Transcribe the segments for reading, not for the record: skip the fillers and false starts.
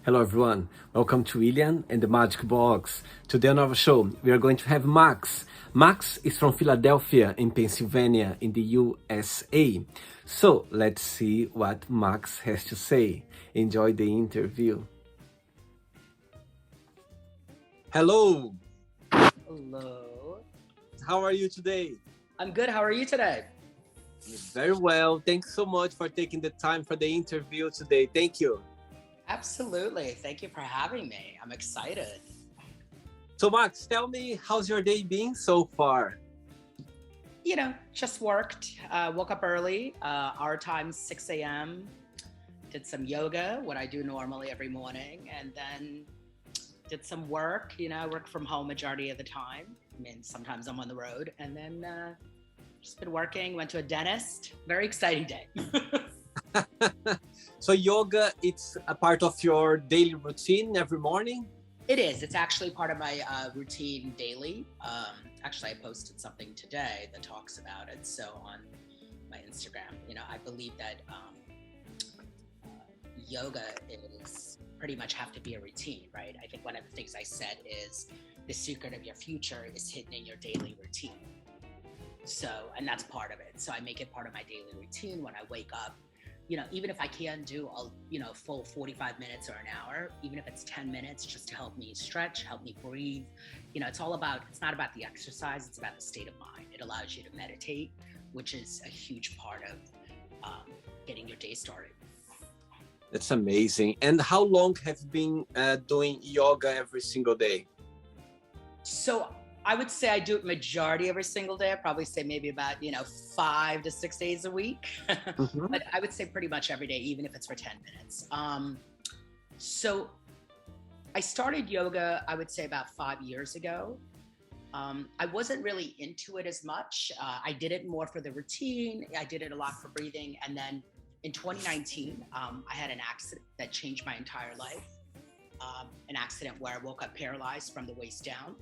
Hello everyone, welcome to William and the Magic Box. Today on our show, we are going to have Max. Max is from Philadelphia in Pennsylvania in the USA. So let's see what Max has to say. Enjoy the interview. Hello, Hello. how are you today? I'm good. How are you today? Very well, thanks so much for taking the time for the interview today. Thank you. Absolutely. Thank you for having me. I'm excited. So Max, tell me, how's your day been so far? Just worked. Woke up early. Our time, 6 a.m. Did some yoga, what I do normally every morning, and then did some work. I work from home majority of the time. I mean, sometimes I'm on the road, and then just been working. Went to a dentist. Very exciting day. So yoga, it's a part of your daily routine every morning? It is. It's actually part of my routine daily. Actually, I posted something today that talks about it. So on my Instagram, I believe that yoga is pretty much have to be a routine, right? I think one of the things I said is the secret of your future is hidden in your daily routine. So, and that's part of it. So I make it part of my daily routine when I wake up. Even if I can't do a full 45 minutes or an hour, even if it's 10 minutes, just to help me stretch, help me breathe. It's not about the exercise, it's about the state of mind. It allows you to meditate, which is a huge part of getting your day started. That's amazing. And how long have you been doing yoga every single day? So I would say I do it majority every single day. I probably say maybe about, 5 to 6 days a week. Mhm. But I would say pretty much every day, even if it's for 10 minutes. So I started yoga, I would say about 5 years ago. I wasn't really into it as much. I did it more for the routine. I did it a lot for breathing. And then in 2019, I had an accident that changed my entire life. An accident where I woke up paralyzed from the waist down.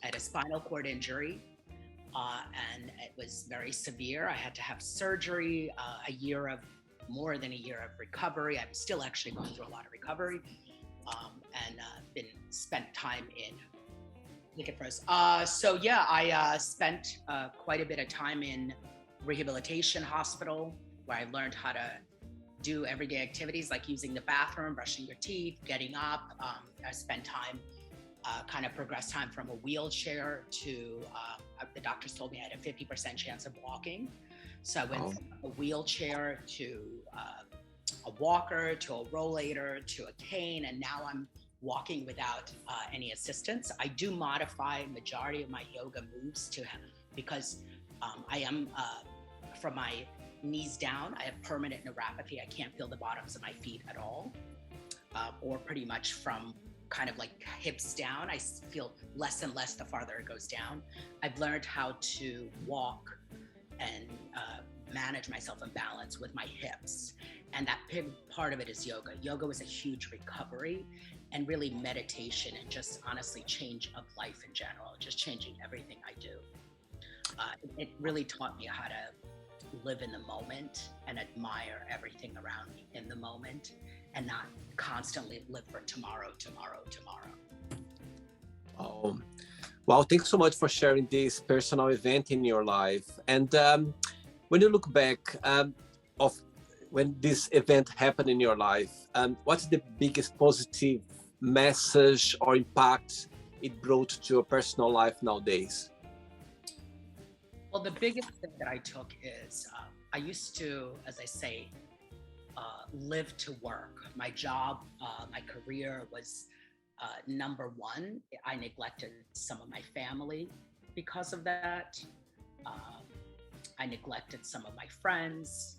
I had a spinal cord injury, and it was very severe. I had to have surgery, more than a year of recovery. I'm still actually going through a lot of recovery, and spent time in. Take it first. I spent quite a bit of time in rehabilitation hospital where I learned how to do everyday activities like using the bathroom, brushing your teeth, getting up. I spent time. Kind of progressed time from a wheelchair to the doctors told me I had a 50% chance of walking. So I went from a wheelchair to a walker to a rollator to a cane, and now I'm walking without any assistance. I do modify majority of my yoga moves because I am from my knees down. I have permanent neuropathy. I can't feel the bottoms of my feet at all, or pretty much from kind of like hips down. I feel less and less the farther it goes down. I've learned how to walk and manage myself in balance with my hips. And that big part of it is yoga. Yoga was a huge recovery and really meditation and just honestly change of life in general, just changing everything I do. It really taught me how to live in the moment and admire everything around me in the moment and not constantly live for tomorrow. Oh, well, thanks so much for sharing this personal event in your life. And when you look back of when this event happened in your life, what's the biggest positive message or impact it brought to your personal life nowadays? Well, the biggest thing that I took is I used to, as I say, live to work. My job, my career was number one. I neglected some of my family because of that. I neglected some of my friends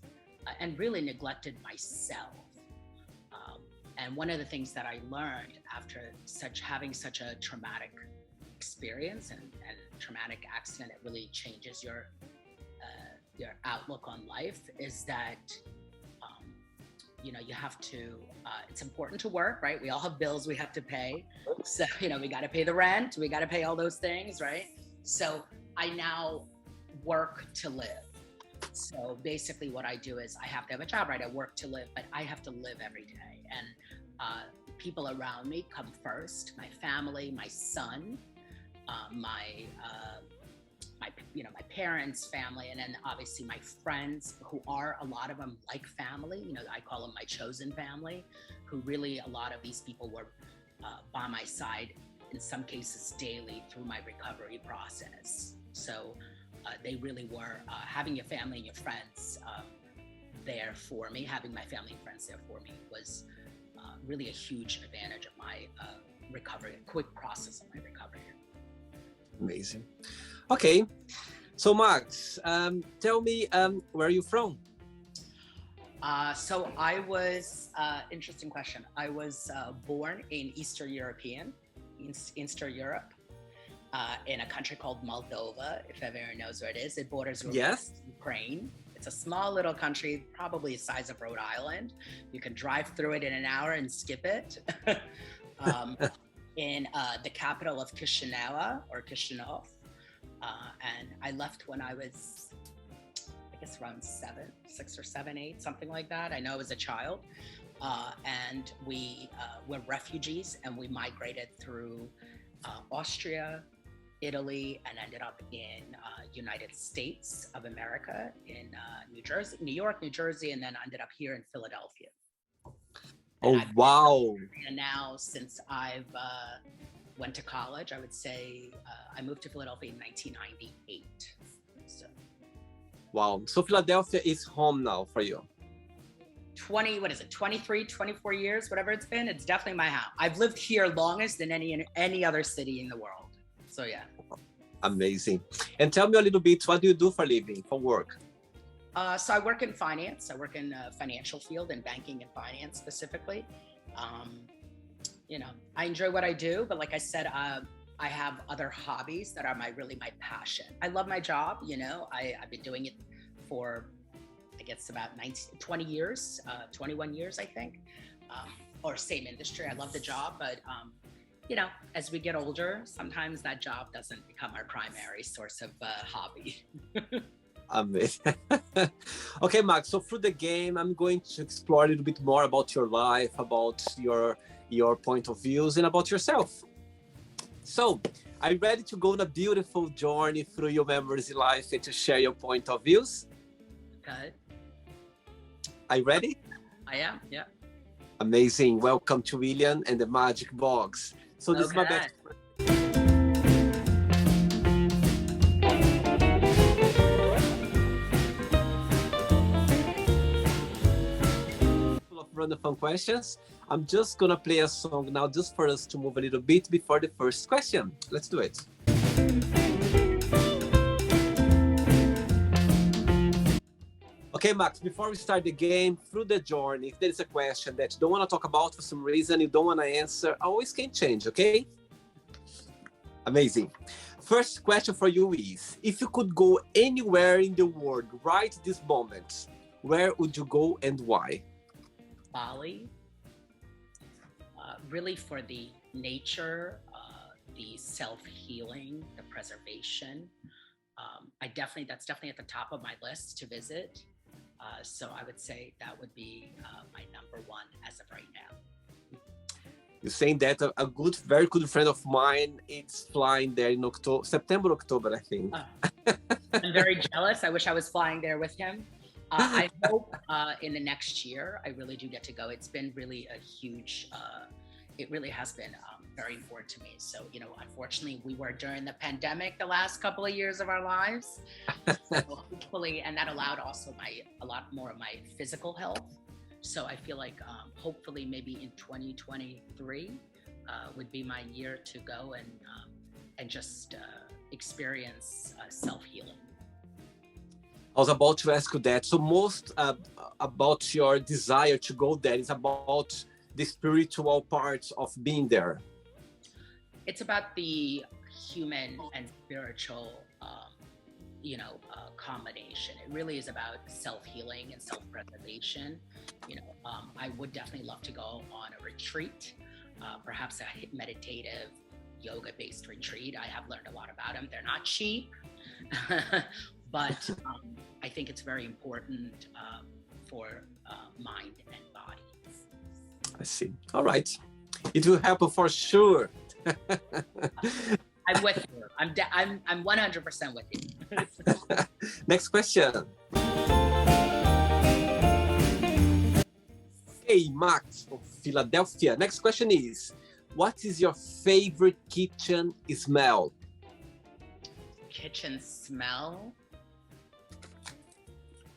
and really neglected myself. And one of the things that I learned after having such a traumatic experience and traumatic accident, it really changes your outlook on life, is that you have to, it's important to work, right? We all have bills we have to pay. So, we got to pay the rent, we got to pay all those things, right? So I now work to live. So basically what I do is I have to have a job, right? I work to live, but I have to live every day. And people around me come first, my family, my son, my parents' family, and then obviously my friends, who are a lot of them like family. I call them my chosen family, who really, a lot of these people were by my side in some cases daily through my recovery process. So they really were, having your family and your friends there for me, having my family and friends there for me was really a huge advantage of my recovery, a quick process of my recovery. Amazing. Okay, so Max, tell me, where are you from? So I was, interesting question. I was born in Eastern Europe, in a country called Moldova, if everyone knows where it is. It borders with Ukraine. It's a small little country, probably the size of Rhode Island. You can drive through it in an hour and skip it. In the capital of Chisinau. And I left when I was, I guess, around 6 or 7, 8, something like that. I know I was a child. And we were refugees, and we migrated through Austria, Italy, and ended up in United States of America, in New York, New Jersey, and then ended up here in Philadelphia. Oh, wow. And now, since I've went to college, I would say I moved to Philadelphia in 1998. So. Wow. So Philadelphia is home now for you. 23, 24 years, whatever it's been. It's definitely my house. I've lived here longest than any other city in the world. So yeah. Amazing. And tell me a little bit, what do you do for a living, for work? So I work in finance. I work in the financial field, in banking and finance specifically. I enjoy what I do, but like I said, I have other hobbies that are really my passion. I love my job. I've been doing it for, I guess, about 20 years, 21 years, I think, or same industry. I love the job, but as we get older, sometimes that job doesn't become our primary source of hobby. Amazing. Okay, Max, so through the game, I'm going to explore a little bit more about your life, about your point of views, and about yourself. So, are you ready to go on a beautiful journey through your memories in life and to share your point of views? Okay. Are you ready? I am, yeah. Amazing. Welcome to William and the Magic Box. So this is my best friend. Full of random fun questions. I'm just gonna play a song now just for us to move a little bit before the first question. Let's do it. Okay, Max, before we start the game, through the journey, if there is a question that you don't want to talk about for some reason, you don't want to answer, always can change, okay? Amazing. First question for you is, if you could go anywhere in the world right this moment, where would you go and why? Bali. Really for the nature, the self-healing, the preservation. That's definitely at the top of my list to visit. So I would say that would be my number one as of right now. You're saying that a very good friend of mine is flying there in September, October, I think. I'm very jealous. I wish I was flying there with him. I hope in the next year, I really do get to go. It's been really a huge, it really has been very important to me. So, unfortunately, we were during the pandemic the last couple of years of our lives. So hopefully, and that allowed also a lot more of my physical health. So I feel like hopefully maybe in 2023 would be my year to go and just experience self-healing. I was about to ask you that. So most about your desire to go there is about the spiritual parts of being there. It's about the human and spiritual, combination. It really is about self-healing and self-preservation. I would definitely love to go on a retreat, perhaps a meditative, yoga-based retreat. I have learned a lot about them. They're not cheap, but I think it's very important for mind and body. I see. All right. It will happen for sure. I'm with you. I'm 100% with you. Next question. Hey, Max from Philadelphia. Next question is, what is your favorite kitchen smell? Kitchen smell?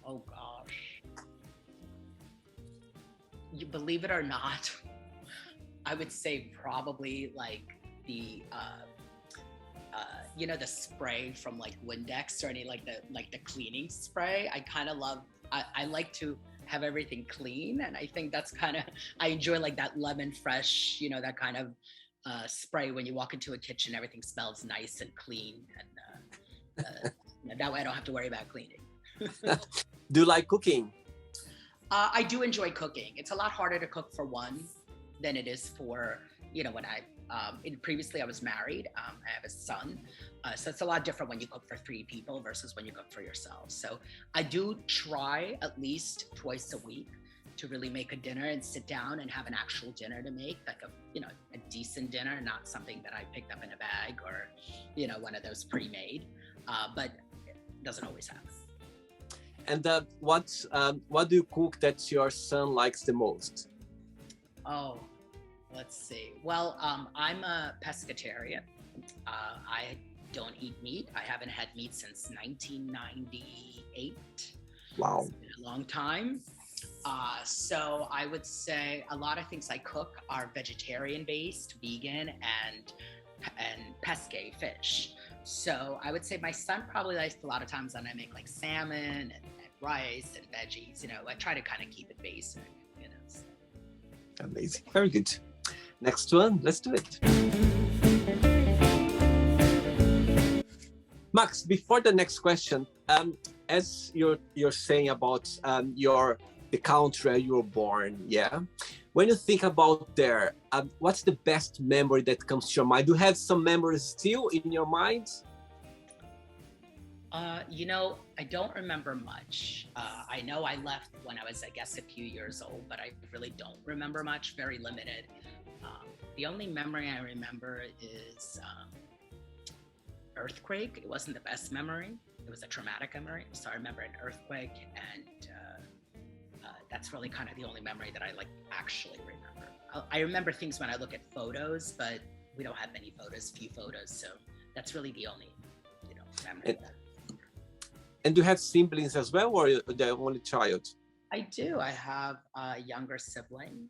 Oh gosh. You believe it or not, I would say probably like the the spray from like Windex or any like the cleaning spray. I kind of love. I like to have everything clean, and I think that's kind of I enjoy like that lemon fresh, that kind of spray when you walk into a kitchen, everything smells nice and clean, and that way I don't have to worry about cleaning. Do you like cooking? I do enjoy cooking. It's a lot harder to cook for one than it is for, when previously I was married. I have a son. So it's a lot different when you cook for 3 people versus when you cook for yourself. So I do try at least twice a week to really make a dinner and sit down and have an actual dinner to make, like a decent dinner, not something that I picked up in a bag or, one of those pre-made, but it doesn't always happen. And what do you cook that your son likes the most? Oh, let's see. Well, I'm a pescatarian. I don't eat meat. I haven't had meat since 1998. Wow. It's been a long time. So I would say a lot of things I cook are vegetarian-based, vegan, and pesque, fish. So I would say my son probably likes a lot of times when I make like salmon and rice and veggies. I try to kind of keep it basic. So. Amazing. Very good. Next one. Let's do it. Max, before the next question, as you're saying about the country where you were born, yeah. When you think about there, what's the best memory that comes to your mind? Do you have some memories still in your mind? I don't remember much. I know I left when I was, I guess, a few years old, but I really don't remember much, very limited. The only memory I remember is earthquake. It wasn't the best memory. It was a traumatic memory. So I remember an earthquake, and that's really kind of the only memory that I actually remember. I remember things when I look at photos, but we don't have many photos, few photos. So that's really the only, memory. And do you have siblings as well, or the only child? I do. I have a younger sibling,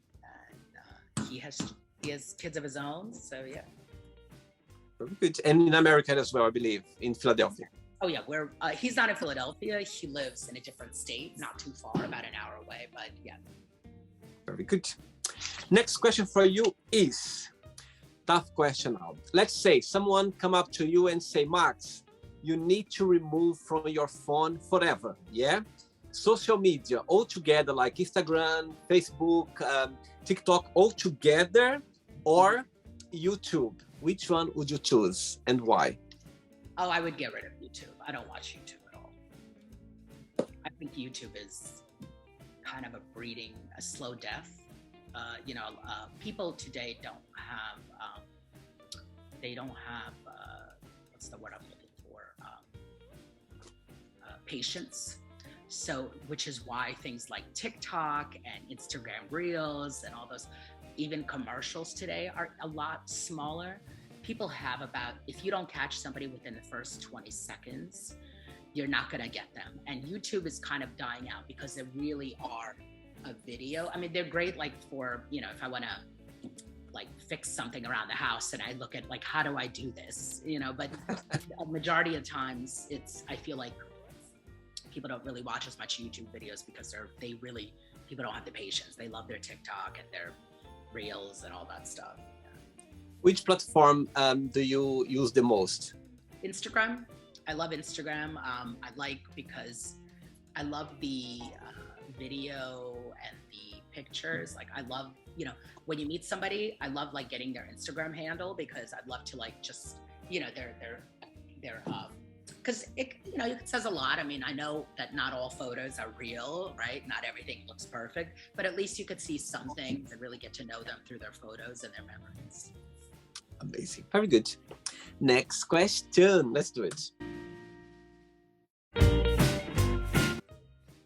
and he has kids of his own. So yeah. Very good. And in America as well, I believe, in Philadelphia. Oh yeah, he's not in Philadelphia. He lives in a different state, not too far, about an hour away. But yeah. Very good. Next question for you is tough question now. Let's say someone come up to you and say, Max, you need to remove from your phone forever, yeah? Social media altogether, like Instagram, Facebook, TikTok, altogether, or YouTube. Which one would you choose and why? Oh, I would get rid of YouTube. I don't watch YouTube at all. I think YouTube is kind of a slow death. People today don't have, what's the word I'm looking for? Patience. So, which is why things like TikTok and Instagram Reels and all those, even commercials today are a lot smaller. People have if you don't catch somebody within the first 20 seconds, you're not gonna get them. And YouTube is kind of dying out because they really are a video. I mean, they're great for, if I wanna fix something around the house and I look at how do I do this, but a majority of times I feel like people don't really watch as much YouTube videos because people don't have the patience. They love their TikTok and their Reels and all that stuff. Which platform do you use the most? Instagram. I love Instagram. Because I love the video and the pictures. I love, when you meet somebody, I love getting their Instagram handle because I'd love to just, their because it says a lot. I mean, I know that not all photos are real, right? Not everything looks perfect, but at least you could see some things and really get to know them through their photos and their memories. Amazing. Very good. Next question. Let's do it.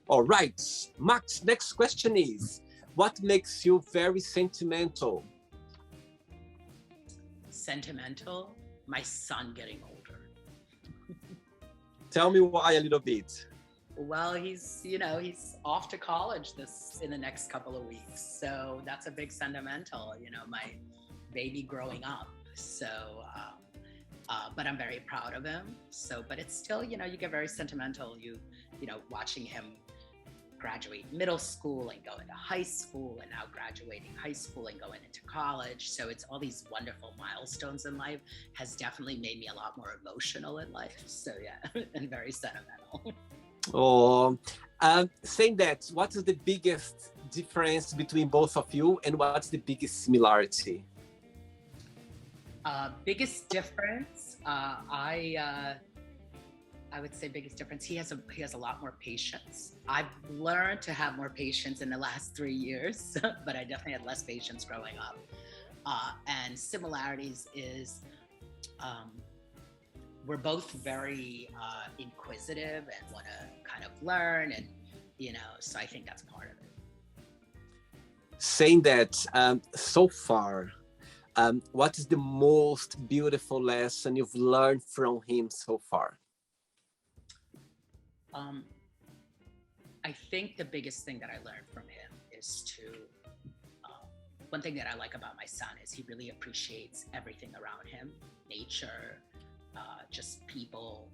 All right, Max, next question is, what makes you very sentimental? Sentimental? My son getting older. Tell me why a little bit. Well, he's off to college in the next couple of weeks. So that's a big sentimental, my baby growing up. So, but I'm very proud of him. So, but it's still, you get very sentimental, watching him graduate middle school and go into high school, and now graduating high school and going into college. So it's all these wonderful milestones in life has definitely made me a lot more emotional in life. So yeah, and very sentimental. Oh, saying that, what is the biggest difference between both of you, and what's the biggest similarity? Biggest difference, I would say biggest difference. He has a lot more patience. I've learned to have more patience in the last 3 years, but I definitely had less patience growing up. And similarities is we're both very inquisitive and want to kind of learn, and so I think that's part of it. Saying that, so far, what is the most beautiful lesson you've learned from him so far? I think the biggest thing that I learned from him is one thing that I like about my son is he really appreciates everything around him, nature, just people.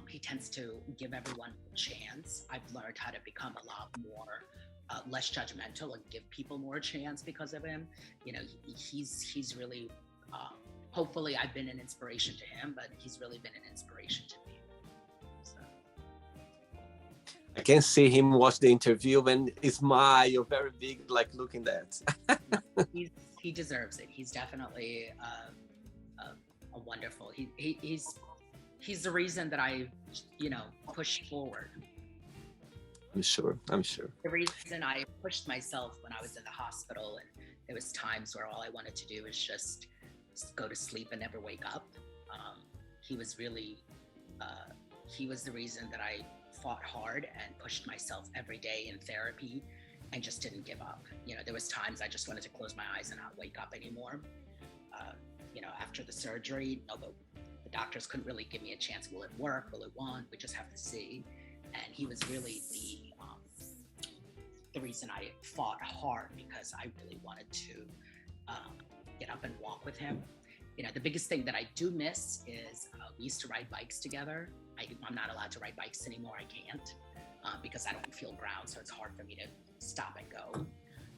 He tends to give everyone a chance. I've learned how to become a lot more less judgmental and give people more chance because of him. He's really, hopefully I've been an inspiration to him, but he's really been an inspiration to me. I can see him watch the interview and smile very big, like looking that. He deserves it. He's definitely a wonderful. He's the reason that I, pushed forward. I'm sure. The reason I pushed myself when I was in the hospital, and there was times where all I wanted to do was just go to sleep and never wake up. He was really, he was the reason that I fought hard and pushed myself every day in therapy and just didn't give up. There was times I just wanted to close my eyes and not wake up anymore. After the surgery, although the doctors couldn't really give me a chance, will it work, will it won't, we just have to see. And he was really the reason I fought hard, because I really wanted to get up and walk with him. The biggest thing that I do miss is we used to ride bikes together. I'm not allowed to ride bikes anymore. I can't because I don't feel ground, so it's hard for me to stop and go.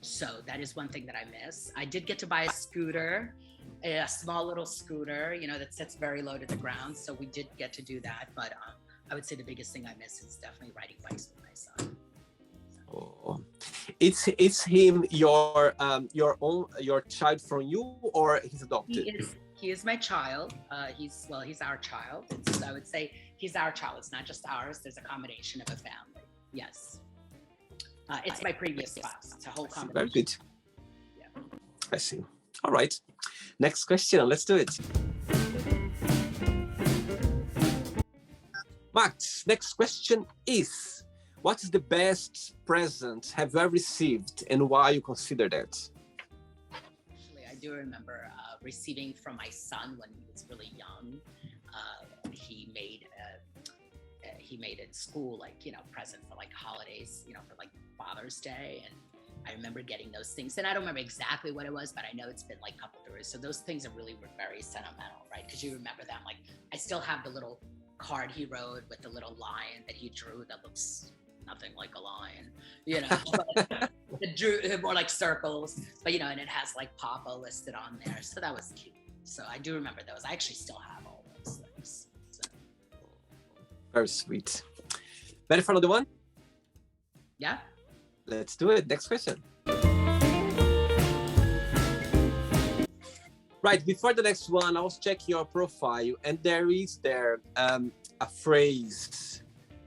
So that is one thing that I miss. I did get to buy a scooter, a small little scooter, that sits very low to the ground. So we did get to do that. But I would say the biggest thing I miss is definitely riding bikes with my son. Oh. Is him your child from you, or he's adopted? He is my child. He's our child. I would say he's our child. It's not just ours. There's a combination of a family. Yes. It's my previous spouse. It's a whole combination. Very good. Yeah. I see. All right. Next question. Let's do it. Max, next question is, what is the best present have you ever received, and why you consider that? Actually, I do remember receiving from my son when he was really young. He made at school, present for holidays, for Father's Day. And I remember getting those things. And I don't remember exactly what it was, but I know it's been a couple of years. So those things were very sentimental, right? Because you remember them. I still have the little card he wrote with the little lion that he drew that looks nothing like a lion, but it drew more like circles, but and it has Papa listed on there. So that was cute. So I do remember those. I actually still have all those things. So. Very sweet. Ready for another one? Yeah. Let's do it. Next question. Right, before the next one, I was checking your profile, and there is a a phrase,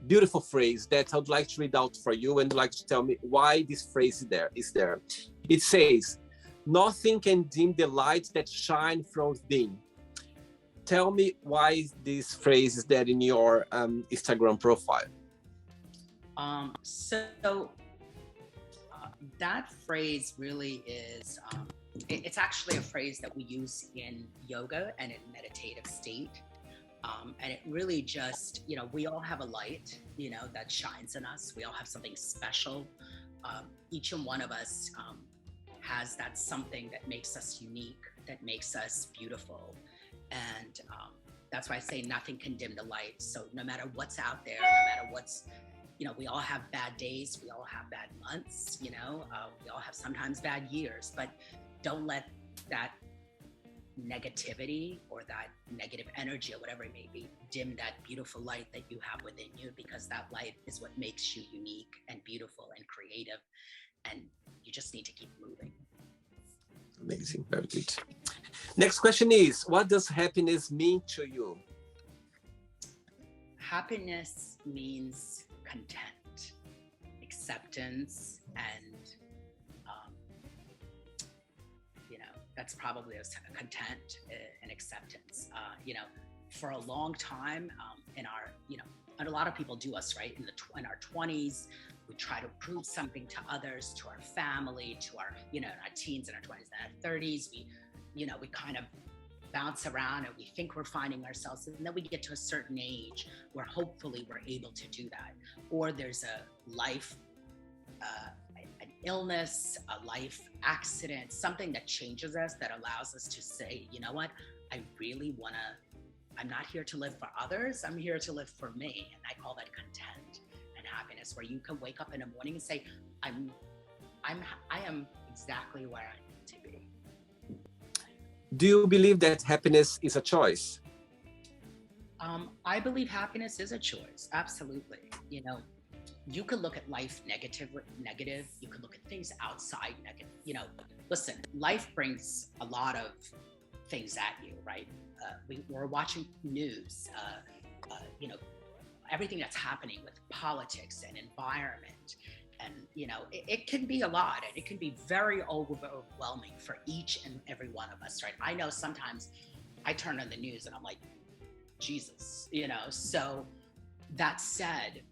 beautiful phrase that I would like to read out for you and like to tell me why this phrase is there. It says, "Nothing can dim the light that shine from within." Tell me why this phrase is there in your Instagram profile. So that phrase really is, it's actually a phrase that we use in yoga and in meditative state. And it really just, we all have a light, that shines in us. We all have something special. Each and one of us has that something that makes us unique, that makes us beautiful. And that's why I say nothing can dim the light. So no matter what's out there, no matter what's, we all have bad days, we all have bad months, we all have sometimes bad years, but don't let that negativity or that negative energy or whatever it may be dim that beautiful light that you have within you, because that light is what makes you unique and beautiful and creative, and you just need to keep moving. Amazing, very good. Next question is, what does happiness mean to you? Happiness means content, acceptance, and that's probably a content and acceptance. For a long time in our, and a lot of people do us, right? In our 20s, we try to prove something to others, to our family, to our, in our teens and our 20s and our 30s. We kind of bounce around and we think we're finding ourselves, and then we get to a certain age where hopefully we're able to do that. Or there's a life, an illness, a life accident, something that changes us, that allows us to say, you know what, I'm not here to live for others, I'm here to live for me. And I call that content and happiness, where you can wake up in the morning and say, I am exactly where I need to be. Do you believe that happiness is a choice? I believe happiness is a choice, absolutely. You could look at life negative. You could look at things outside negative. Listen, life brings a lot of things at you, right? We're watching news, everything that's happening with politics and environment. And, it can be a lot, and it can be very overwhelming for each and every one of us, right? I know sometimes I turn on the news and I'm like, Jesus, so that said,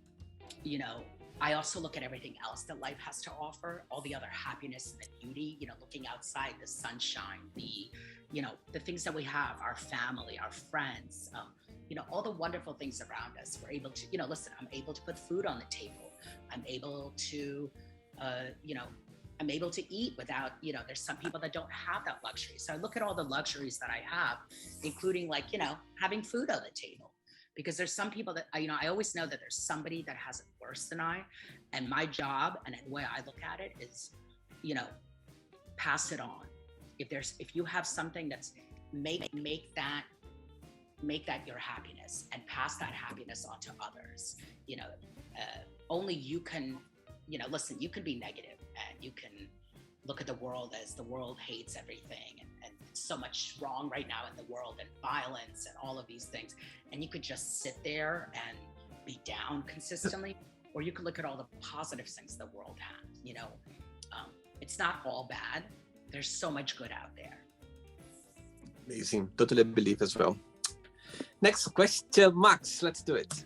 I also look at everything else that life has to offer, all the other happiness and the beauty, looking outside, the sunshine, the things that we have, our family, our friends, all the wonderful things around us. We're able to, listen, I'm able to put food on the table. I'm able to, I'm able to eat without, there's some people that don't have that luxury. So I look at all the luxuries that I have, including having food on the table. Because there's some people that, I always know that there's somebody that has it worse than I, and my job and the way I look at it is, pass it on. If you have something that's, make that your happiness, and pass that happiness on to others. Only you can, listen, you can be negative, and you can look at the world as the world hates everything, and so much wrong right now in the world, and violence and all of these things. And you could just sit there and be down consistently, or you could look at all the positive things the world has. It's not all bad. There's so much good out there. Amazing. Totally believe as well. Next question, Max. Let's do it.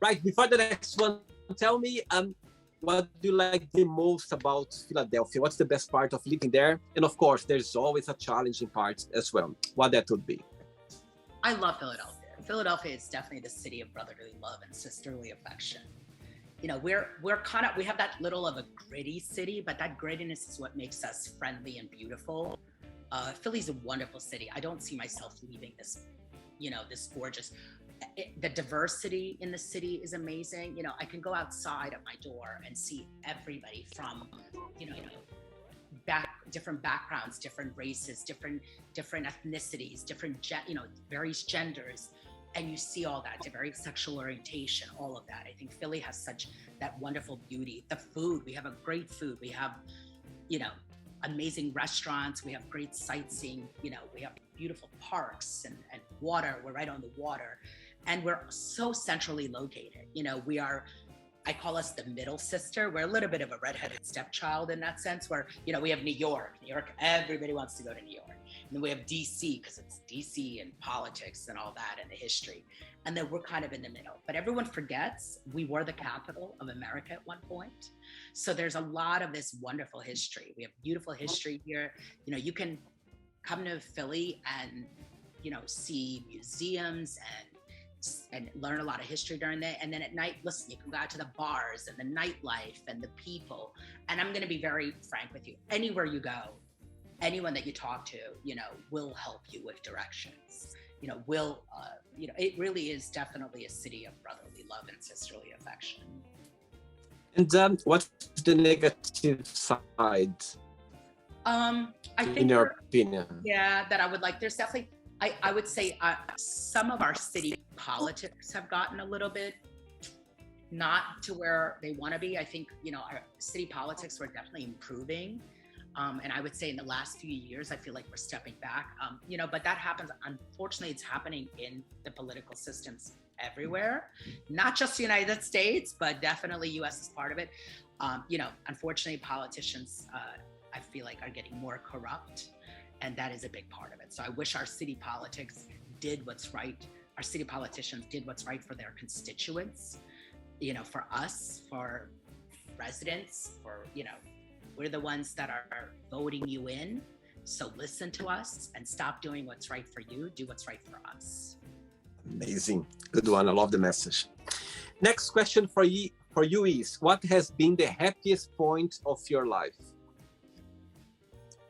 Right, before the next one, tell me what do you like the most about Philadelphia? What's the best part of living there? And of course, there's always a challenging part as well. What that would be? I love Philadelphia. Philadelphia is definitely the city of brotherly love and sisterly affection. We're kind of, we have that little of a gritty city, but that grittiness is what makes us friendly and beautiful. Philly's a wonderful city. I don't see myself leaving this, this gorgeous. The diversity in the city is amazing. I can go outside of my door and see everybody from, different backgrounds, different races, different ethnicities, various genders. And you see all that, various sexual orientation, all of that. I think Philly has such that wonderful beauty. The food, we have a great food. We have, amazing restaurants. We have great sightseeing. You know, we have beautiful parks and water. We're right on the water. And we're so centrally located. You know, I call us the middle sister. We're a little bit of a redheaded stepchild in that sense, where, you know, we have New York, everybody wants to go to New York. And then we have DC, because it's DC and politics and all that and the history. And then we're kind of in the middle. But everyone forgets we were the capital of America at one point. So there's a lot of this wonderful history. We have beautiful history here. You know, you can come to Philly and, you know, see museums and learn a lot of history during the day. And then at night, listen, you can go out to the bars and the nightlife and the people. And I'm going to be very frank with you. Anywhere you go, anyone that you talk to, you know, will help you with directions. You know, you know, it really is definitely a city of brotherly love and sisterly affection. And what's the negative side? I think, in your opinion? Yeah, that I would like. There's definitely. I would say some of our city politics have gotten a little bit not to where they want to be. I think, you know, our city politics were definitely improving. And I would say in the last few years, I feel like we're stepping back, you know, but that happens. Unfortunately, it's happening in the political systems everywhere, not just the United States, but definitely US is part of it. You know, unfortunately, politicians, I feel like, are getting more corrupt. And that is a big part of it. So I wish our city politics did what's right. Our city politicians did what's right for their constituents, you know, for us, for residents, for, you know, we're the ones that are voting you in. So listen to us and stop doing what's right for you. Do what's right for us. Amazing. Good one. I love the message. Next question for you is, what has been the happiest point of your life?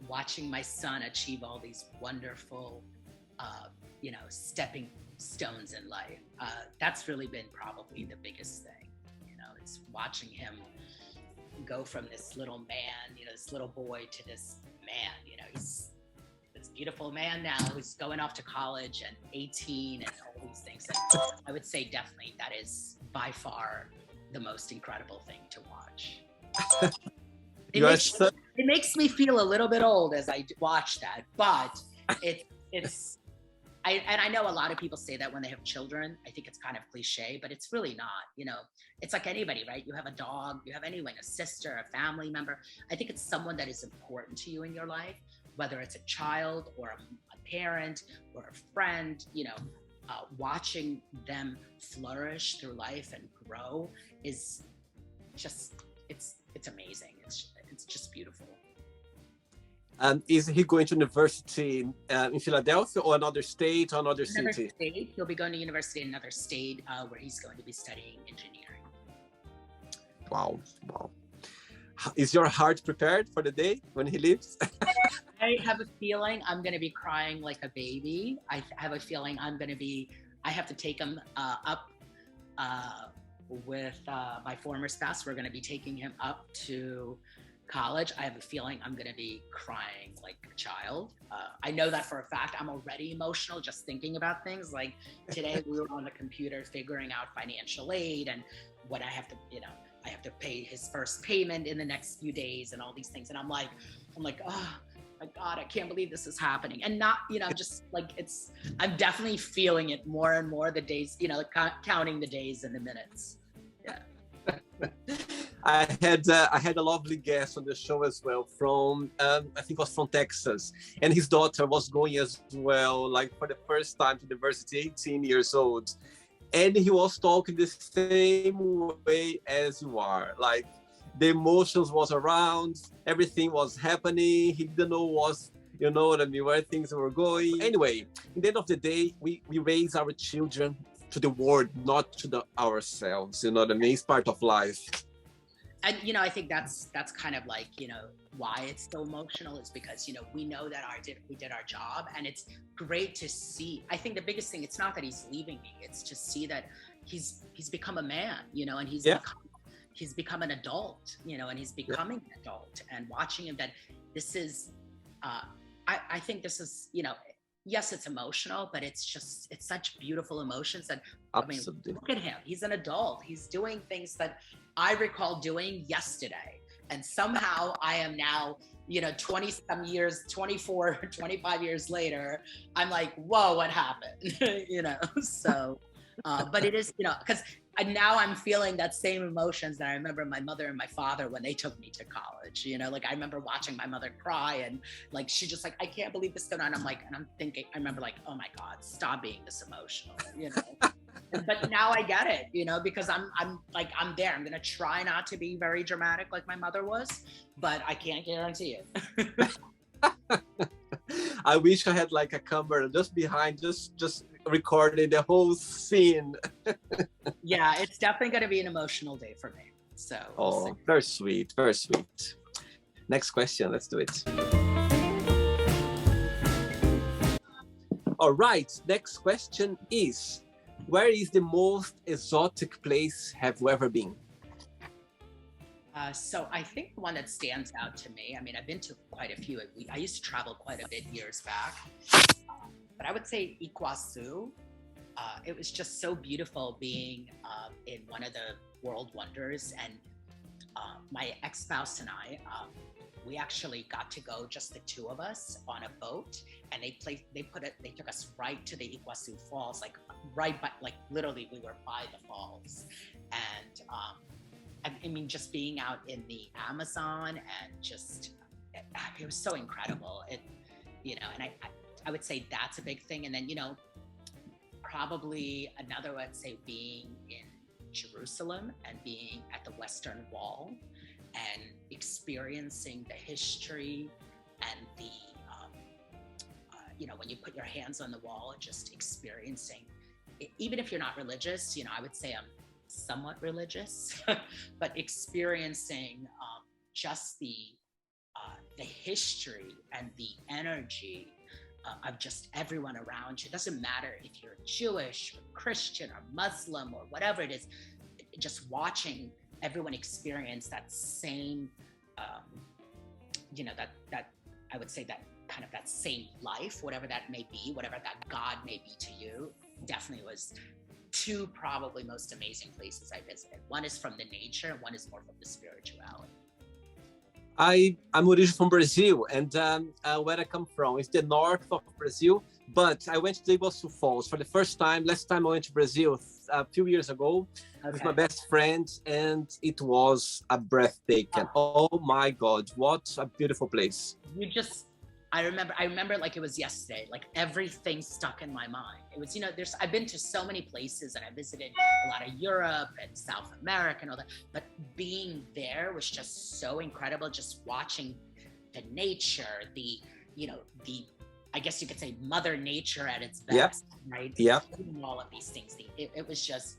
Watching my son achieve all these wonderful, you know, stepping stones in life. That's really been probably the biggest thing. You know, it's watching him go from this little man, you know, this little boy to this man. You know, he's this beautiful man now who's going off to college and 18 and all these things. And I would say definitely that is by far the most incredible thing to watch. It makes me feel a little bit old as I watch that, but I know a lot of people say that when they have children. I think it's kind of cliche, but it's really not. You know, it's like anybody, right? You have a dog, you have anyone, a sister, a family member. I think it's someone that is important to you in your life, whether it's a child or a parent or a friend. You know, watching them flourish through life and grow is just it's amazing. It's just beautiful. Is he going to university in Philadelphia or another state or another city? State. He'll be going to university in another state where he's going to be studying engineering. Wow. Is your heart prepared for the day when he leaves? I have a feeling I'm going to be crying like a baby. I have a feeling I have to take him up with my former spouse. We're going to be taking him up to college. I have a feeling I'm going to be crying like a child. I know that for a fact. I'm already emotional just thinking about things. Like today we were on the computer figuring out financial aid and what I have to, you know, I have to pay his first payment in the next few days and all these things. And I'm like, oh my God, I can't believe this is happening. And not, you know, just like I'm definitely feeling it more and more the days, you know, counting the days and the minutes. Yeah. I had a lovely guest on the show as well from I think it was from Texas, and his daughter was going as well, like for the first time to university, 18 years old, and he was talking the same way as you are, like the emotions was around, everything was happening, he didn't know you know what I mean, where things were going. Anyway, in the end of the day, we raise our children to the world, not to ourselves, you know what I mean? It's part of life. And, you know, I think that's kind of like, you know, why it's so emotional is because, you know, we know that we did our job, and it's great to see. I think the biggest thing, it's not that he's leaving me, it's to see that he's become a man, you know, and he's become an adult, you know, and he's becoming an adult, and watching him, that this is, I think this is, you know, yes, it's emotional, but it's such beautiful emotions. And absolutely. I mean, look at him. He's an adult. He's doing things that I recall doing yesterday. And somehow I am now, 20 some years, 24, 25 years later, I'm like, whoa, what happened? So, but it is, because now I'm feeling that same emotions that I remember my mother and my father when they took me to college. Like I remember watching my mother cry and like she just like, I can't believe this is going on. I'm like, and I'm thinking, I remember like, oh my God, stop being this emotional, But now I get it, because I'm there. I'm gonna try not to be very dramatic like my mother was, but I can't guarantee it. I wish I had like a camera just behind, just recording the whole scene. Yeah, it's definitely going to be an emotional day for me. So we'll see. Very sweet, very sweet. Next question, let's do it. All right, next question is, where is the most exotic place have you ever been? So I think the one that stands out to me, I mean, I've been to quite a few. I used to travel quite a bit years back, but I would say Iguazu. It was just so beautiful being in one of the world wonders. And my ex-spouse and I, we actually got to go, just the two of us, on a boat, and they took us right to the Iguazu Falls, like right by, like literally we were by the falls. And I mean, just being out in the Amazon and just, it was so incredible. And I would say that's a big thing. And then, probably another, I'd say, being in Jerusalem and being at the Western Wall and experiencing the history and the, when you put your hands on the wall, just experiencing, even if you're not religious, I would say I'm somewhat religious, but experiencing just the history and the energy of just everyone around you. It doesn't matter if you're Jewish or Christian or Muslim or whatever it is, just watching everyone experience that same, that I would say that kind of that same life, whatever that may be, whatever that God may be to you, definitely was two probably most amazing places I visited. One is from the nature, and one is more from the spirituality. I'm originally from Brazil, and where I come from is the north of Brazil, but I went to the Iguazu Falls for the first time. Last time I went to Brazil a few years ago with my best friend, and it was a breathtaking. Oh my God, what a beautiful place. I remember like it was yesterday, like everything stuck in my mind. It was, I've been to so many places and I visited a lot of Europe and South America and all that, but being there was just so incredible. Just watching the nature, I guess you could say Mother Nature at its best, right? Yeah. All of these things. It was just,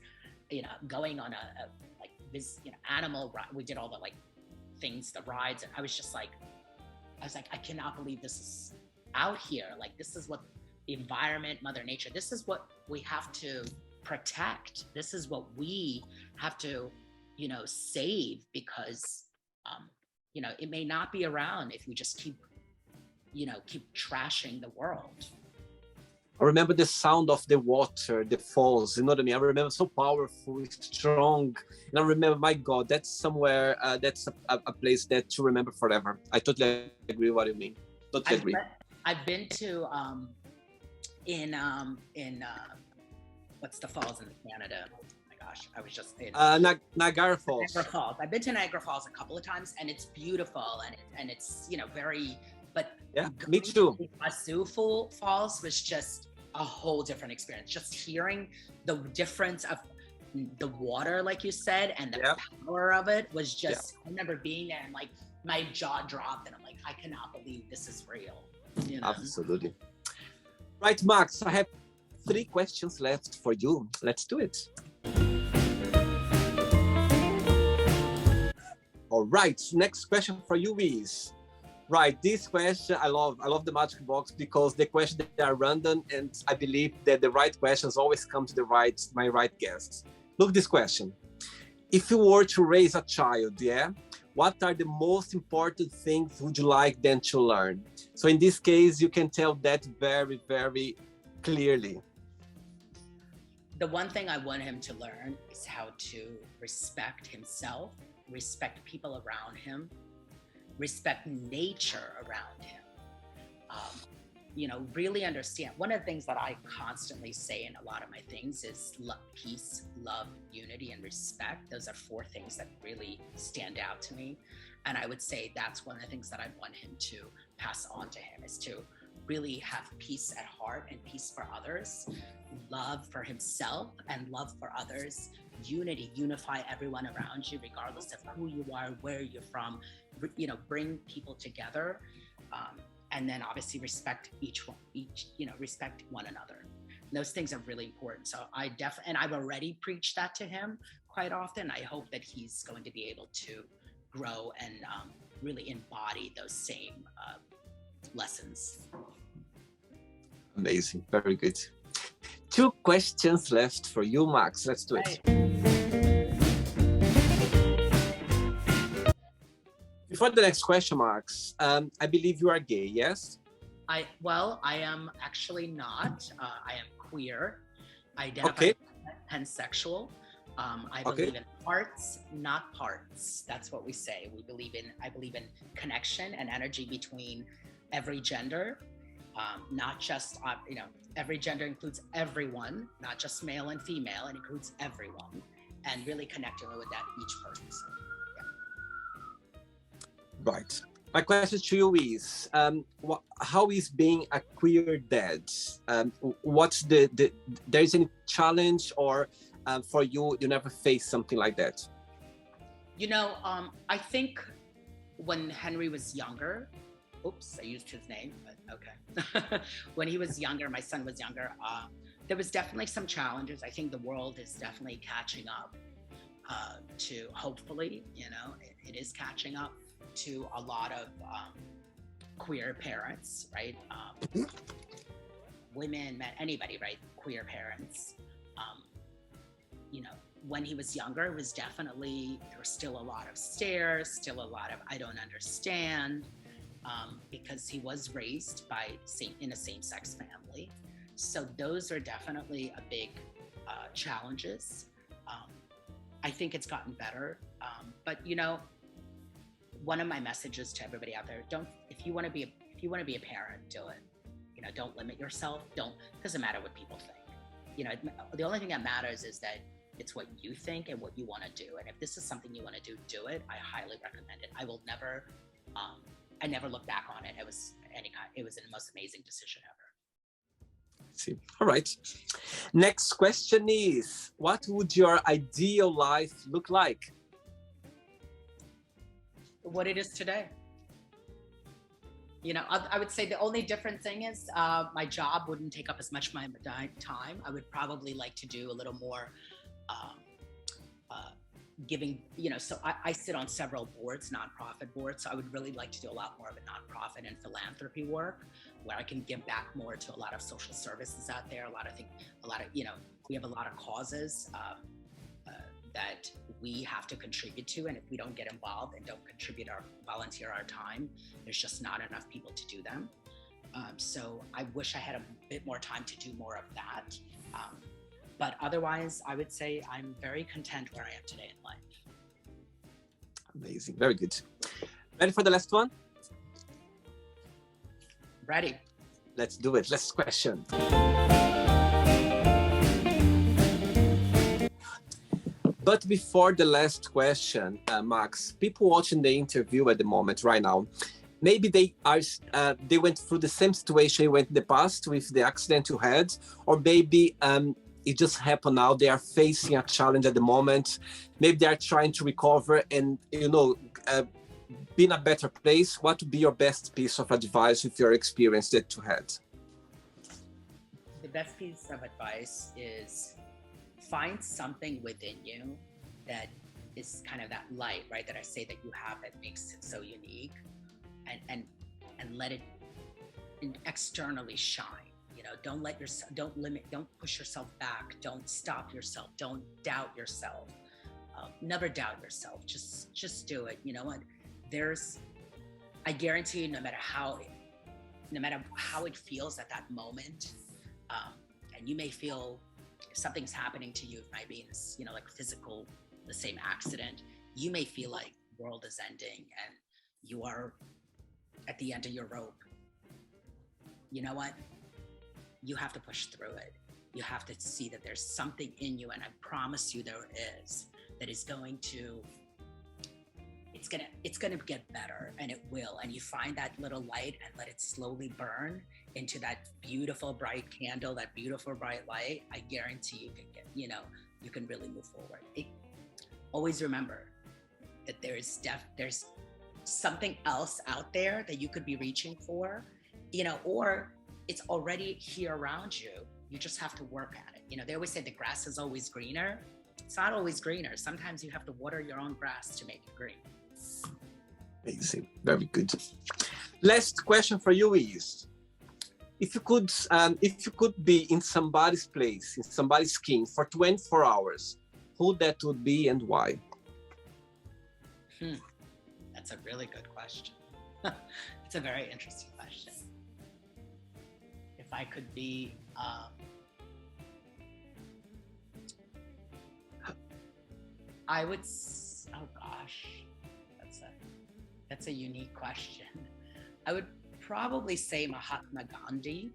going on a like this, animal ride. We did all the like things, the rides, and I was like, I cannot believe this is out here. Like, this is what the environment, Mother Nature, this is what we have to protect. This is what we have to, save, because, it may not be around if we just keep trashing the world. I remember the sound of the water, the falls, you know what I mean? I remember so powerful, strong. And I remember, my God, that's somewhere, that's a place that to remember forever. I totally agree with what you mean. Totally agree. I've been to, what's the falls in Canada? Oh my gosh, I was just in Niagara Falls. Niagara Falls. I've been to Niagara Falls a couple of times, and it's beautiful, and it's, very, but yeah, me too. Iguazu Falls was just a whole different experience. Just hearing the difference of the water, like you said, and the power of it was just, I remember being there and like my jaw dropped and I'm like, I cannot believe this is real. Absolutely. Right, Max, I have 3 questions left for you. Let's do it. All right, next question for you is, right, this question, I love the Magic Box because the questions they are random, and I believe that the right questions always come to my right guests. Look, this question. If you were to raise a child, what are the most important things would you like them to learn? So in this case, you can tell that very, very clearly. The one thing I want him to learn is how to respect himself respect people around him, respect nature around him. Really understand. One of the things that I constantly say in a lot of my things is love, peace, love, unity, and respect. Those are 4 things that really stand out to me. And I would say that's one of the things that I want him to pass on to him, is to really have peace at heart and peace for others, love for himself and love for others, unity, unify everyone around you, regardless of who you are, where you're from, bring people together. And then obviously respect respect one another. And those things are really important. So and I've already preached that to him quite often. I hope that he's going to be able to grow and really embody those same lessons. Amazing, very good. 2 questions left for you, Max. Let's do it. Before the next question, Max, I believe you are gay, yes? I am actually not. I am queer. I identify as pansexual. I believe in parts, not parts. That's what we say. I believe in connection and energy between every gender, not just, every gender includes everyone, not just male and female. It includes everyone, and really connecting with that each person. So, Right. My question to you is, how is being a queer dad? What's there is any challenge, or for you never faced something like that? I think when Henry was younger, oops, I used his name, but okay. When he was younger, my son was younger, there was definitely some challenges. I think the world is definitely catching up to, hopefully, it is catching up to a lot of queer parents, right? Women, men, anybody, right? Queer parents. When he was younger, it was definitely, there was still a lot of stares, still a lot of, I don't understand, because he was raised in a same-sex family. So those are definitely a big challenges. I think it's gotten better, but one of my messages to everybody out there: if you want to be a parent, do it. Don't limit yourself. Doesn't matter what people think. The only thing that matters is that it's what you think and what you want to do. And if this is something you want to do it. I highly recommend it. I will never, I never look back on it. It was the most amazing decision ever. See. All right. Next question is, what would your ideal life look like? What it is today. I would say the only different thing is my job wouldn't take up as much of my time. I would probably like to do a little more giving, so I sit on several boards, nonprofit boards. So I would really like to do a lot more of a nonprofit and philanthropy work, where I can give back more to a lot of social services out there. We have a lot of causes that we have to contribute to. And if we don't get involved and don't volunteer our time, there's just not enough people to do them. So I wish I had a bit more time to do more of that. But otherwise, I would say I'm very content where I am today in life. Amazing, very good. Ready for the last one? Ready. Let's do it. Last question. But before the last question, Max, people watching the interview at the moment right now, maybe they went through the same situation you went in the past with the accident you had, or maybe it just happened now. They are facing a challenge at the moment. Maybe they are trying to recover and be in a better place. What would be your best piece of advice with your experience that you had? The best piece of advice is find something within you that is kind of that light, right? That I say that you have that makes it so unique, and let it externally shine. Don't push yourself back. Don't stop yourself. Don't doubt yourself. Never doubt yourself. Just do it. You know what? I guarantee you, no matter how it feels at that moment, and you may feel something's happening to you, it might be, like physical, the same accident, you may feel like the world is ending and you are at the end of your rope. You know what? You have to push through it. You have to see that there's something in you, and I promise you there is, that is going to, it's gonna get better, and it will. And you find that little light and let it slowly burn into that beautiful bright candle, that beautiful bright light. I guarantee you can get, you can really move forward. Always remember that there's something else out there that you could be reaching for, or it's already here around you. You just have to work at it. They always say the grass is always greener. It's not always greener. Sometimes you have to water your own grass to make it green. Amazing. Very good. Last question for you is, if you could be in somebody's place, in somebody's skin for 24 hours, who that would be and why? That's a really good question. It's a very interesting question. If I could be, I would, oh gosh, that's a unique question. I would probably say Mahatma Gandhi,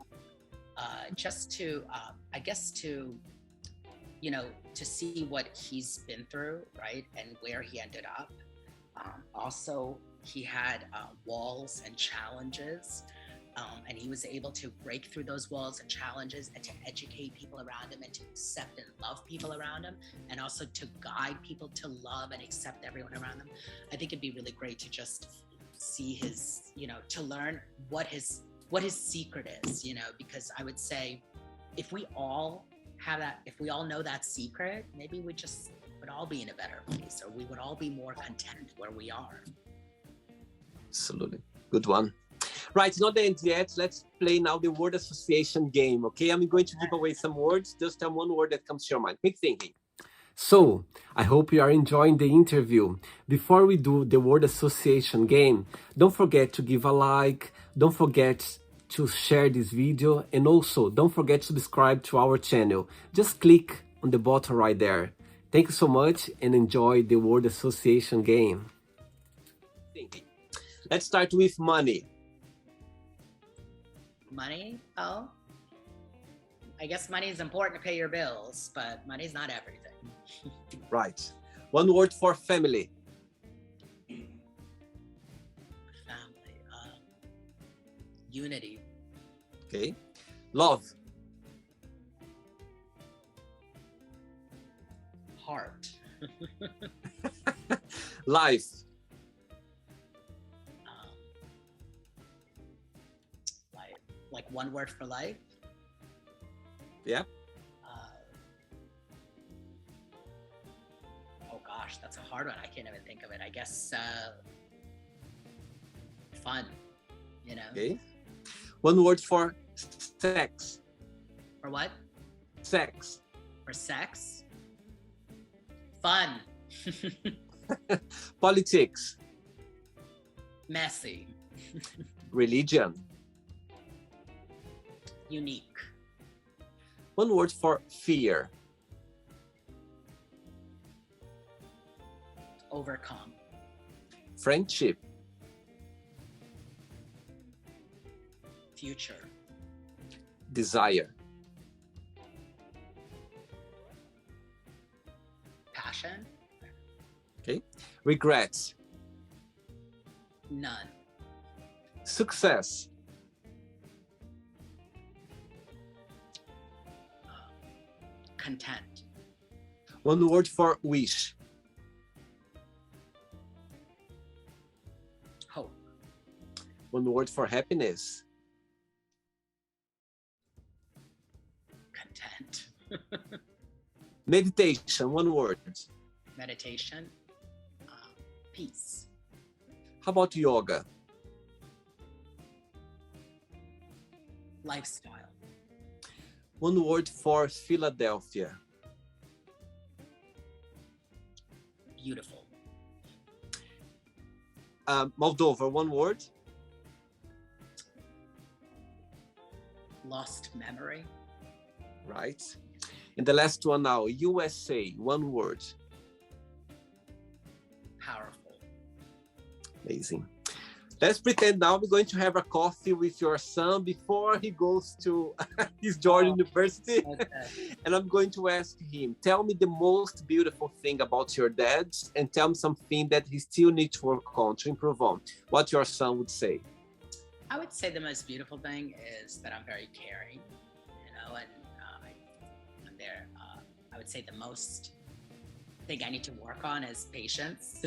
just to, I guess to see what he's been through, right? And where he ended up. Also, he had walls and challenges, and he was able to break through those walls and challenges and to educate people around him and to accept and love people around him, and also to guide people to love and accept everyone around them. I think it'd be really great to just see his, to learn what his secret is, because I would say if we all have that, if we all know that secret, maybe we just would all be in a better place, or we would all be more content where we are. Absolutely. Good one. Right, not the end yet. Let's play now the word association game, okay? I'm going to give away some words. Just tell one word that comes to your mind. Quick thinking. So, I hope you are enjoying the interview. Before we do the word association game, don't forget to give a like, don't forget to share this video, and also don't forget to subscribe to our channel. Just click on the button right there. Thank you so much and enjoy the word association game. Let's start with money. Money? Oh, I guess money is important to pay your bills, but money's not everything. Right. One word for family. Family. Unity. Okay. Love. Heart. Life. Like one word for life? Yeah. Oh gosh, that's a hard one. I can't even think of it. I guess fun, Okay. One word for sex. For what? Sex. For sex? Fun. Politics. Messy. Religion. Unique. One word for fear. Overcome. Friendship. Future. Desire. Passion. Okay. Regrets. None. Success. Content. One word for wish. Hope. One word for happiness. Content. Meditation. One word. Meditation. Peace. How about yoga? Lifestyle. One word for Philadelphia. Beautiful. Moldova. One word. Lost memory. Right. And the last one now. USA. One word. Amazing. Let's pretend now we're going to have a coffee with your son before he goes to his Georgia University. Okay. And I'm going to ask him, tell me the most beautiful thing about your dad and tell me something that he still needs to work on, to improve on. What your son would say. I would say the most beautiful thing is that I'm very caring, and I'm there. I would say the most thing I need to work on is patience.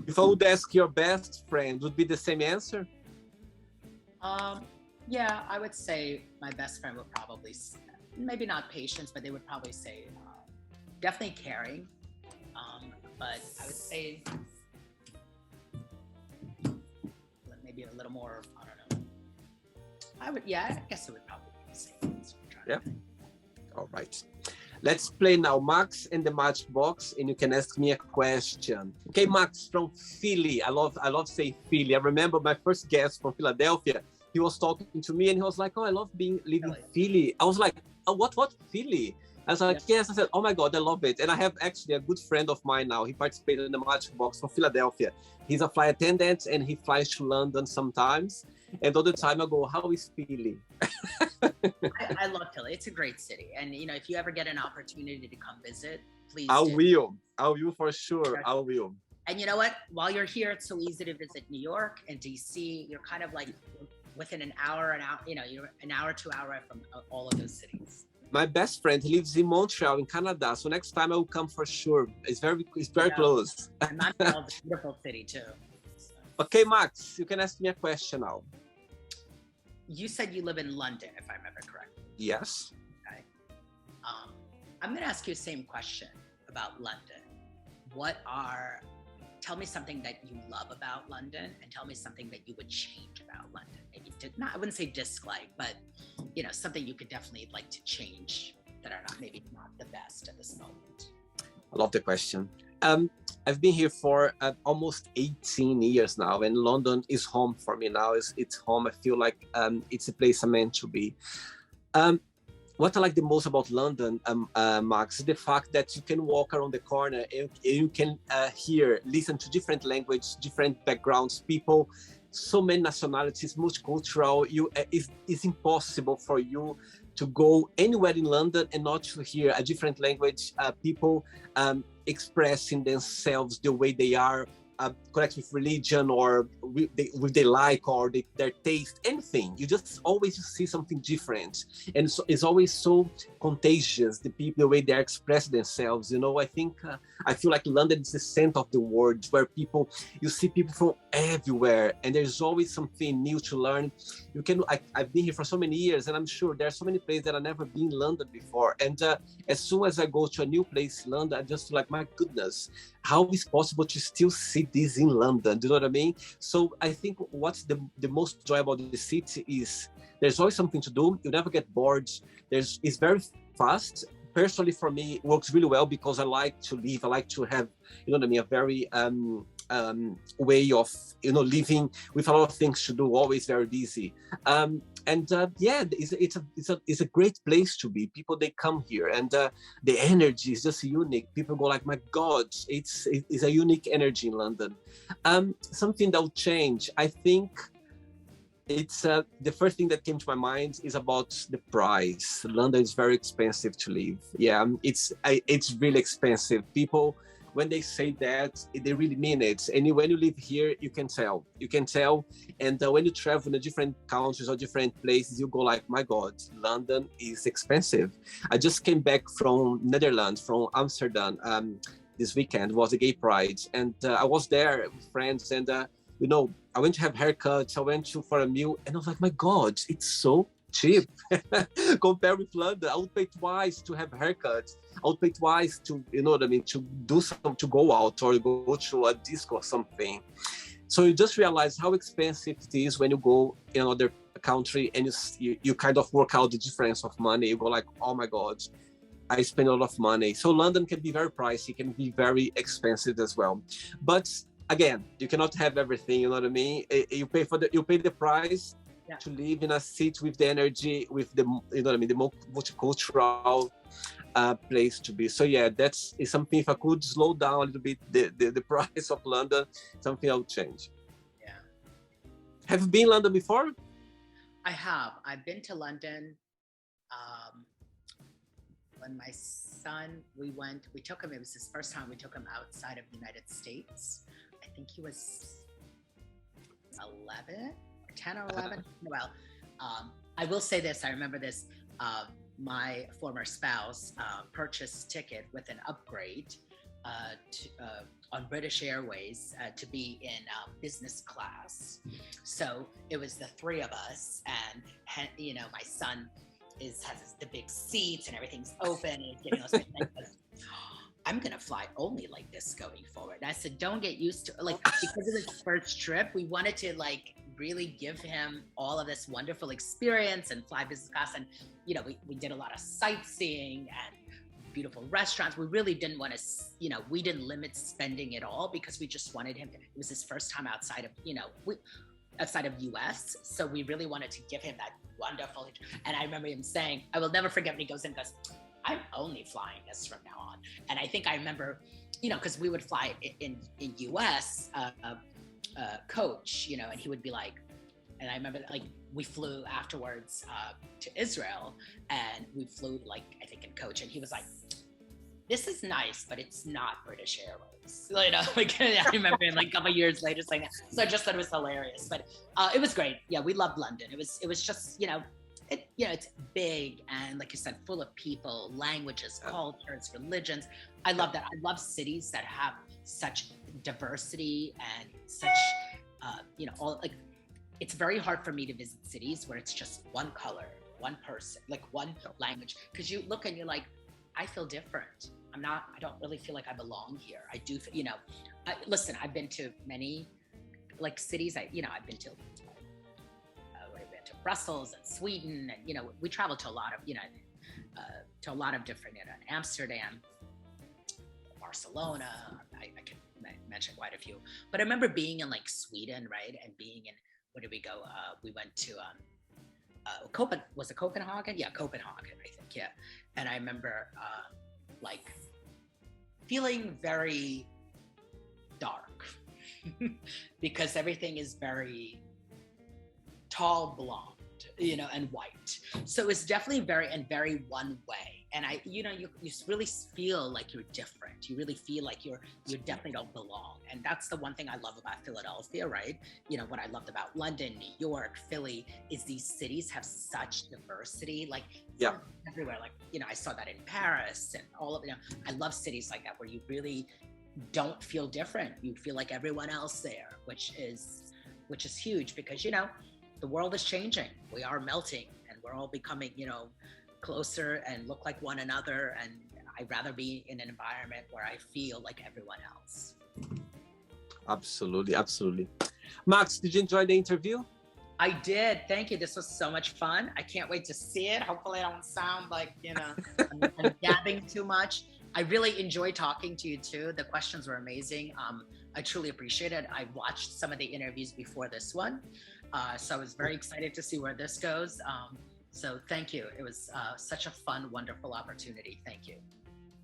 If I would ask your best friend, would be the same answer? Yeah, I would say my best friend would probably, maybe not patience, but they would probably say definitely caring. But I would say maybe a little more, I don't know. I guess it would probably be the same. Yeah. All right. Let's play now Max and the Matchbox, and you can ask me a question. Okay, Max from Philly. I love saying Philly. I remember my first guest from Philadelphia. He was talking to me and he was like, "Oh, I love living Philly." I was like, "Oh, what Philly?" I was like, "Yes." I said, "Oh my God, I love it." And I have actually a good friend of mine now. He participated in the Matchbox from Philadelphia. He's a flight attendant and he flies to London sometimes. And all the time I go, "How is Philly?" I love Philly. It's a great city. And, if you ever get an opportunity to come visit, please I do. will for sure. I will. And you know what? While you're here, it's so easy to visit New York and DC. You're kind of like within an hour, you're an hour, 2 hours from all of those cities. My best friend, he lives in Montreal, in Canada. So next time I will come for sure. It's very close. And Montreal's a beautiful city too. So. Okay, Max, you can ask me a question now. You said you live in London, if I remember correctly. Yes. Okay. I'm going to ask you the same question about London. Tell me something that you love about London and tell me something that you would change about London. Maybe I wouldn't say dislike, but something you could definitely like to change that are not the best at this moment. I love the question. I've been here for almost 18 years now, and London is home for me now. It's home. I feel like it's a place I'm meant to be. What I like the most about London, Max, is the fact that you can walk around the corner and you can listen to different languages, different backgrounds, people, so many nationalities, multicultural. It's impossible for you to go anywhere in London and not to hear a different language, people expressing themselves the way they are, connect with religion or with their like or their taste, anything. You just always see something different. And so it's always so contagious, the people, the way they express themselves. I feel like London is the center of the world where you see people from everywhere and there's always something new to learn. I've been here for so many years and I'm sure there are so many places that I've never been in London before. And as soon as I go to a new place in London, I just feel like, my goodness, how is it possible to still see this in London? Do you know what I mean? So I think what's the most joy about the city is there's always something to do. You never get bored. It's very fast. Personally, for me, it works really well because I like to live. I like to have, a very way of, living with a lot of things to do, always very busy. It's a great place to be. People, they come here and the energy is just unique. People go like, my God, it's a unique energy in London. Something that will change, I think, it's the first thing that came to my mind is about the price. London is very expensive to live. Yeah, it's really expensive. People, when they say that, they really mean it. And when you live here, you can tell. And when you travel in different countries or different places, you go like, my God, London is expensive. I just came back from Netherlands, from Amsterdam. This weekend was a gay pride. And I was there with friends and I went to have haircuts, I went for a meal, and I was like, my God, it's so cheap. Compared with London, I would pay twice to have haircuts. I would pay twice to, to do something, to go out or go to a disco or something. So you just realize how expensive it is when you go in another country and you kind of work out the difference of money. You go like, oh my God, I spend a lot of money. So London can be very pricey, can be very expensive as well. But again, you cannot have everything, you know what I mean? You pay the price to live in a city with the energy, with the, the multicultural place to be. So yeah, that's is something. If I could slow down a little bit the price of London, something I would change. Yeah. Have you been in London before? I have. I've been to London. Um, when my son, we took him, it was his first time we took him outside of the United States. I think he was 11 or 10 or 11. Well, I will say this, I remember this, my former spouse purchased ticket with an upgrade on British Airways to be in business class. So it was the three of us, and my son has the big seats and everything's open and he's getting those things. I'm gonna fly only like this going forward. And I said, don't get used to because of his first trip, we wanted to really give him all of this wonderful experience and fly business class. And we did a lot of sightseeing and beautiful restaurants. We really didn't want to, we didn't limit spending at all because we just wanted him. It was his first time outside of, outside of US. So we really wanted to give him that wonderful. And I remember him saying, I will never forget when he goes in and goes, I'm only flying this from now on. And I think I remember, because we would fly in US coach, and he would be like, and I remember we flew afterwards to Israel, and we flew I think in coach, and he was like, this is nice, but it's not British Airways. I remember him a couple years later saying that. So I just thought it was hilarious, but it was great. Yeah, we loved London. It was just, it's big and like you said, full of people, languages, cultures, religions. I love that. I love cities that have such diversity and such, it's very hard for me to visit cities where it's just one color, one person, one language. Because you look and you're like, I feel different. I don't really feel like I belong here. I do, listen, I've been to many cities. I've been to Brussels and Sweden, and we traveled to a lot of different, Amsterdam, Barcelona. I can mention quite a few, but I remember being in Sweden, right? And being in, where did we go? We went to was it Copenhagen? Yeah, Copenhagen, I think. Yeah, and I remember feeling very dark because everything is very tall, blonde, and white. So it's definitely very one way. And you really feel like you're different. You really feel like you definitely don't belong. And that's the one thing I love about Philadelphia, right? What I loved about London, New York, Philly, is these cities have such diversity, everywhere. I saw that in Paris and all of I love cities like that where you really don't feel different. You feel like everyone else there, which is huge because, the world is changing. We are melting and we're all becoming, closer and look like one another. And I'd rather be in an environment where I feel like everyone else. Absolutely. Absolutely. Max, did you enjoy the interview? I did. Thank you. This was so much fun. I can't wait to see it. Hopefully I don't sound like, I'm gabbing too much. I really enjoyed talking to you too. The questions were amazing. I truly appreciate it. I watched some of the interviews before this one. So I was very excited to see where this goes. So thank you. It was such a fun, wonderful opportunity. Thank you.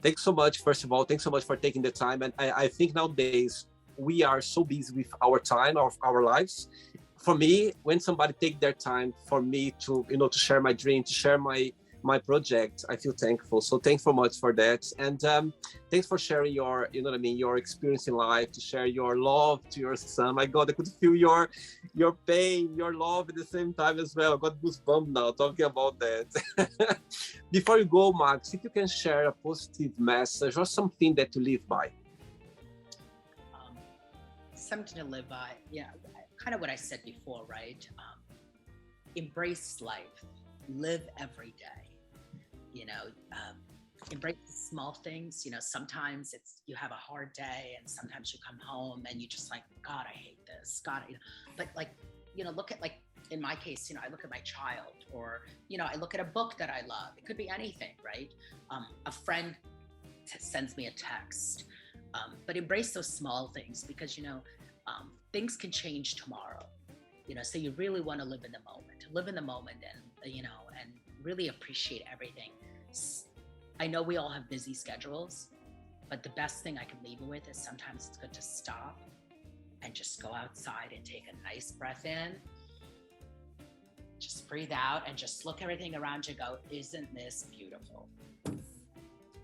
Thanks so much. First of all, thanks so much for taking the time. And I think nowadays we are so busy with our time, our lives. For me, when somebody take their time for me to, to share my dream, to share my project, I feel thankful. So thanks so much for that. And thanks for sharing your, your experience in life, to share your love to your son. My God, I could feel your pain, your love at the same time as well. I got goosebumps now talking about that. Before you go, Max, if you can share a positive message or something that you live by. Something to live by. Yeah, kind of what I said before, right? Embrace life. Live every day. Embrace the small things. Sometimes you have a hard day and sometimes you come home and you just God, I hate this. God, but look at in my case, I look at my child or, I look at a book that I love. It could be anything, right? A friend sends me a text, but embrace those small things because, things can change tomorrow, so you really want to live in the moment and, and really appreciate everything. I know we all have busy schedules, but the best thing I can leave you with is sometimes it's good to stop and just go outside and take a nice breath in. Just breathe out and just look everything around you and go, isn't this beautiful?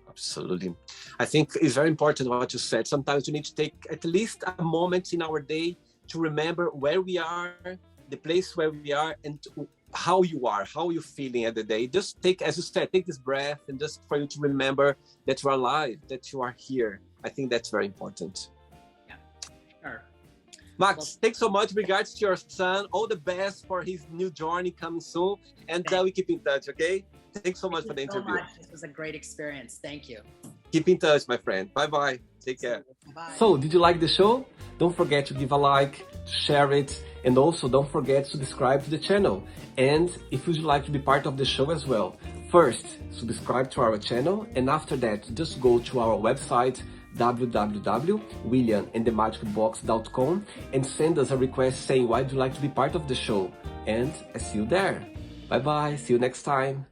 Absolutely. I think it's very important what you said. Sometimes we need to take at least a moment in our day to remember where we are, the place where we are, and how you're feeling at the day. Just take, as you said, take this breath, and just for you to remember that you are alive, that you are here. I think that's very important. Yeah, sure. Max, Well, thanks so much. Regards to your son. All the best for his new journey coming soon. And we keep in touch, okay? Thanks so much for the interview. This was a great experience. Thank you. Keep in touch, my friend. Bye-bye. Take care. Bye-bye. So, did you like the show? Don't forget to give a like, share it, and also don't forget to subscribe to the channel. And if you'd like to be part of the show as well, first, subscribe to our channel, and after that, just go to our website, www.williamandthemagicbox.com, and send us a request saying why do you like to be part of the show. And I see you there. Bye-bye. See you next time.